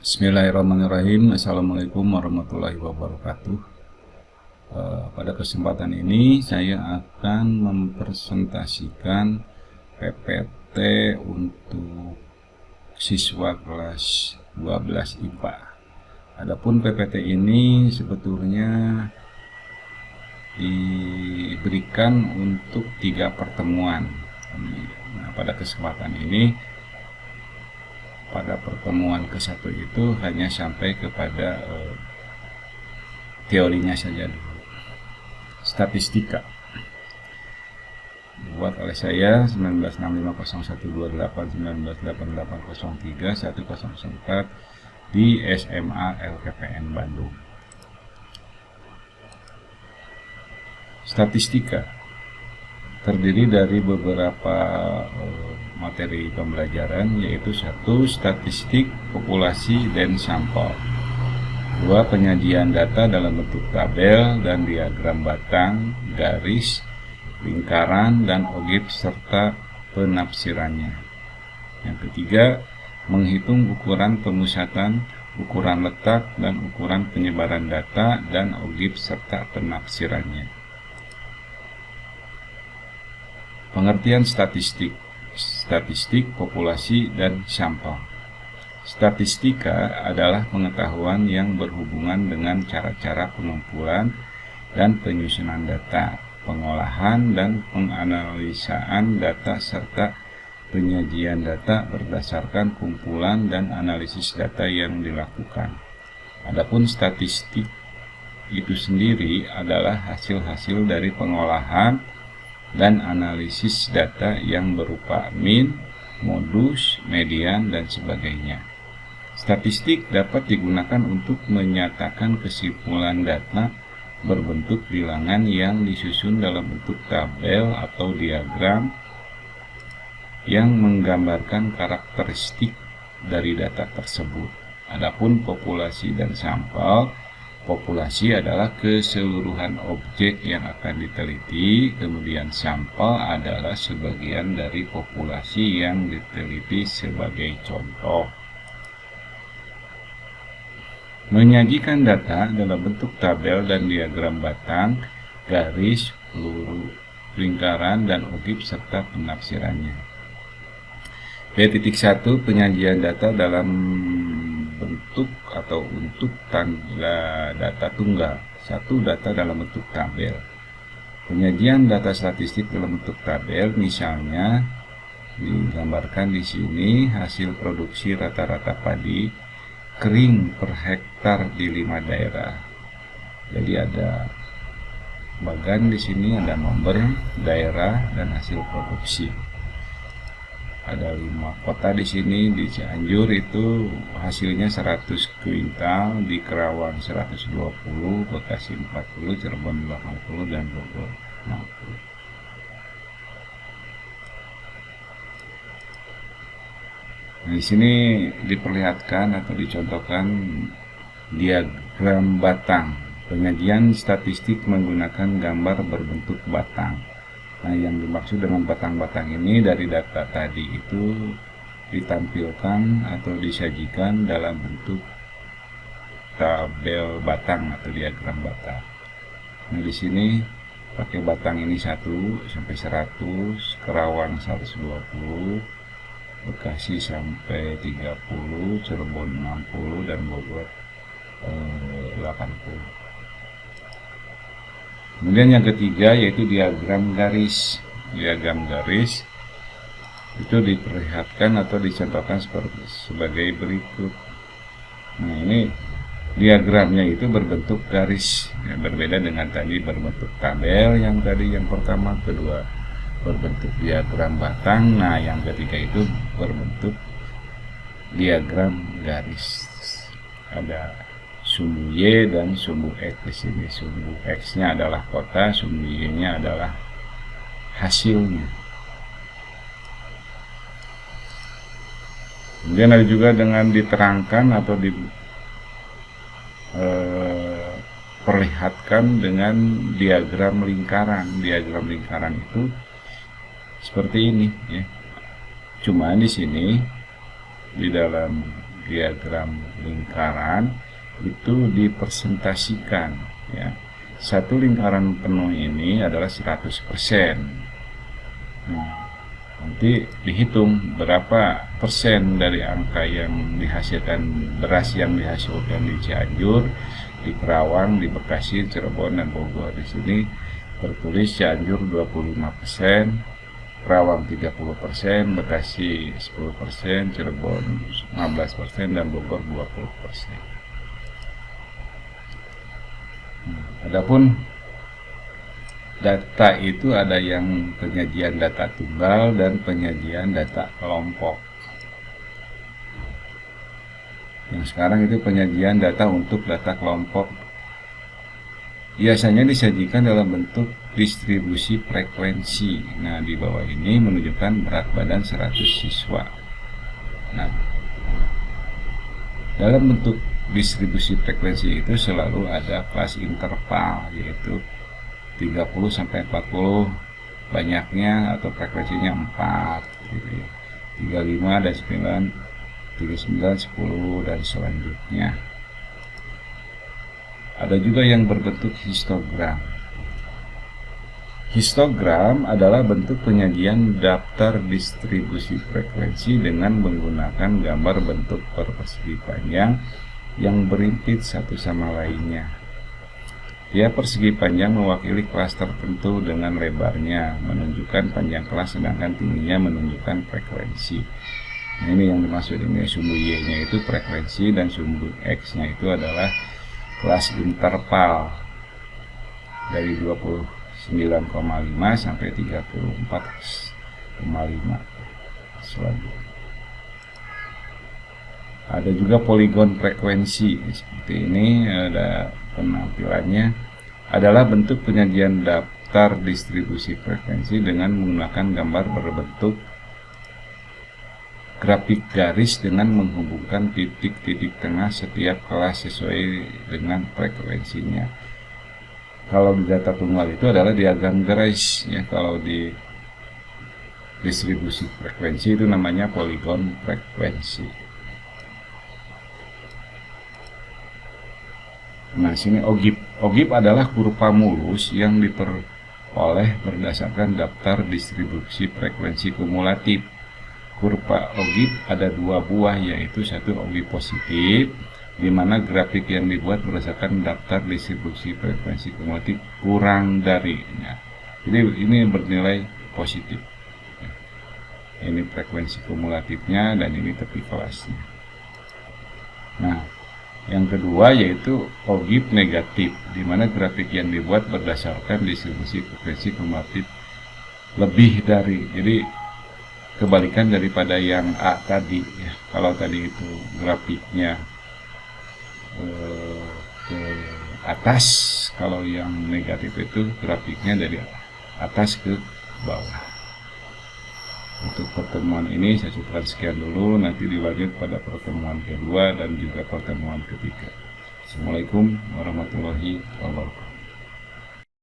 Bismillahirrahmanirrahim. Assalamualaikum warahmatullahi wabarakatuh. Pada kesempatan ini saya akan mempresentasikan PPT untuk siswa kelas 12 IPA. Adapun PPT ini sebetulnya diberikan untuk 3 pertemuan. Nah, pada kesempatan ini pada pertemuan ke-1 itu hanya sampai kepada teorinya saja dulu. Statistika dibuat oleh saya 19650128 di SMA LKPN Bandung. Statistika terdiri dari beberapa materi pembelajaran, yaitu 1. Statistik populasi dan sampel, 2. Penyajian data dalam bentuk tabel dan diagram batang, garis, lingkaran, dan ogib serta penafsirannya. Yang ketiga, menghitung ukuran pemusatan, ukuran letak, dan ukuran penyebaran data dan ogib serta penafsirannya. Pengertian statistik. Statistik, populasi, dan sampel. Statistika adalah pengetahuan yang berhubungan dengan cara-cara pengumpulan dan penyusunan data, pengolahan dan penganalisaan data, serta penyajian data berdasarkan kumpulan dan analisis data yang dilakukan. Adapun statistik itu sendiri adalah hasil-hasil dari pengolahan dan analisis data yang berupa min, modus, median, dan sebagainya. Statistik dapat digunakan untuk menyatakan kesimpulan data berbentuk bilangan yang disusun dalam bentuk tabel atau diagram yang menggambarkan karakteristik dari data tersebut. Adapun populasi dan sampel, populasi adalah keseluruhan objek yang akan diteliti, kemudian sampel adalah sebagian dari populasi yang diteliti sebagai contoh. Menyajikan data dalam bentuk tabel dan diagram batang, garis, peluru, lingkaran, dan ogib serta penafsirannya. P.1 Penyajian data dalam bentuk atau untuk tangga data tunggal. 1. Data dalam bentuk tabel. Penyajian data statistik dalam bentuk tabel misalnya digambarkan di sini hasil produksi rata-rata padi kering per hektar di 5 daerah. Jadi ada bagan di sini, ada nomor daerah dan hasil produksi. Ada 5 kota di sini. Di Cianjur itu hasilnya 100 kuintal, di Kerawang 120, Bekasi 40, Cirebon 80, dan Bogor 60. Nah, di sini diperlihatkan atau dicontohkan diagram batang. Penyajian statistik menggunakan gambar berbentuk batang. Nah, yang dimaksud dengan batang-batang ini dari data tadi itu ditampilkan atau disajikan dalam bentuk tabel batang atau diagram batang. Nah, di sini pakai batang ini 1 sampai 100, Kerawang 120, Bekasi sampai 30, Cirebon 60, dan Bogor 80. Kemudian yang ketiga yaitu diagram garis. Diagram garis itu diperlihatkan atau dicontohkan sebagai berikut. Nah, ini diagramnya itu berbentuk garis, ya, berbeda dengan tadi berbentuk tabel yang tadi yang pertama, kedua berbentuk diagram batang. Nah, yang ketiga itu berbentuk diagram garis. Ada sumbu Y dan sumbu X di sini. Sumbu X-nya adalah kota, sumbu Y-nya adalah hasilnya. Kemudian ada juga dengan diterangkan atau diperlihatkan dengan diagram lingkaran. Diagram lingkaran itu seperti ini, ya. Cuma di sini di dalam diagram lingkaran itu dipresentasikan, ya. Satu lingkaran penuh ini adalah 100%. Nanti dihitung berapa persen dari angka yang dihasilkan, beras yang dihasilkan di Cianjur, di Kerawang, di Bekasi, Cirebon, dan Bogor. Di sini tertulis Cianjur 25%, Kerawang 30%, Bekasi 10%, Cirebon 15%, dan Bogor 20%. Adapun data itu ada yang penyajian data tunggal dan penyajian data kelompok. Yang sekarang itu penyajian data untuk data kelompok biasanya disajikan dalam bentuk distribusi frekuensi. Nah, di bawah ini menunjukkan berat badan 100 siswa. Nah, dalam bentuk distribusi frekuensi itu selalu ada kelas interval, yaitu 30-40 banyaknya atau frekuensinya 4 gitu ya. 35 dan 9, 39, 10 dan selanjutnya. Ada juga yang berbentuk histogram. Histogram adalah bentuk penyajian daftar distribusi frekuensi dengan menggunakan gambar bentuk persegi panjang yang berimpit satu sama lainnya. Tiap persegi panjang mewakili kelas tertentu dengan lebarnya menunjukkan panjang kelas, sedangkan tingginya menunjukkan frekuensi. Nah, ini yang dimaksud ini, sumbu Y-nya itu frekuensi dan sumbu X-nya itu adalah kelas interval dari 29,5 sampai 34,5 selanjutnya. Ada juga poligon frekuensi seperti ini, ada penampilannya, adalah bentuk penyajian daftar distribusi frekuensi dengan menggunakan gambar berbentuk grafik garis dengan menghubungkan titik-titik tengah setiap kelas sesuai dengan frekuensinya. Kalau di data tunggal itu adalah diagram garis, ya. Kalau di distribusi frekuensi itu namanya poligon frekuensi. Nah, sini OGIP. OGIP adalah kurva mulus yang diperoleh berdasarkan daftar distribusi frekuensi kumulatif. Kurva OGIP ada dua buah, yaitu satu OGIP positif, di mana grafik yang dibuat berdasarkan daftar distribusi frekuensi kumulatif kurang dari. Nah, jadi ini bernilai positif. Ini frekuensi kumulatifnya dan ini tepi kelasnya. Nah, yang kedua yaitu OGIP negatif, di mana grafik yang dibuat berdasarkan distribusi frekuensi kumulatif lebih dari. Jadi kebalikan daripada yang A tadi, ya. Kalau tadi itu grafiknya ke atas, kalau yang negatif itu grafiknya dari atas ke bawah. Untuk pertemuan ini saya cukupkan sekian dulu, nanti dilanjut pada pertemuan kedua dan juga pertemuan ketiga. Assalamualaikum warahmatullahi wabarakatuh.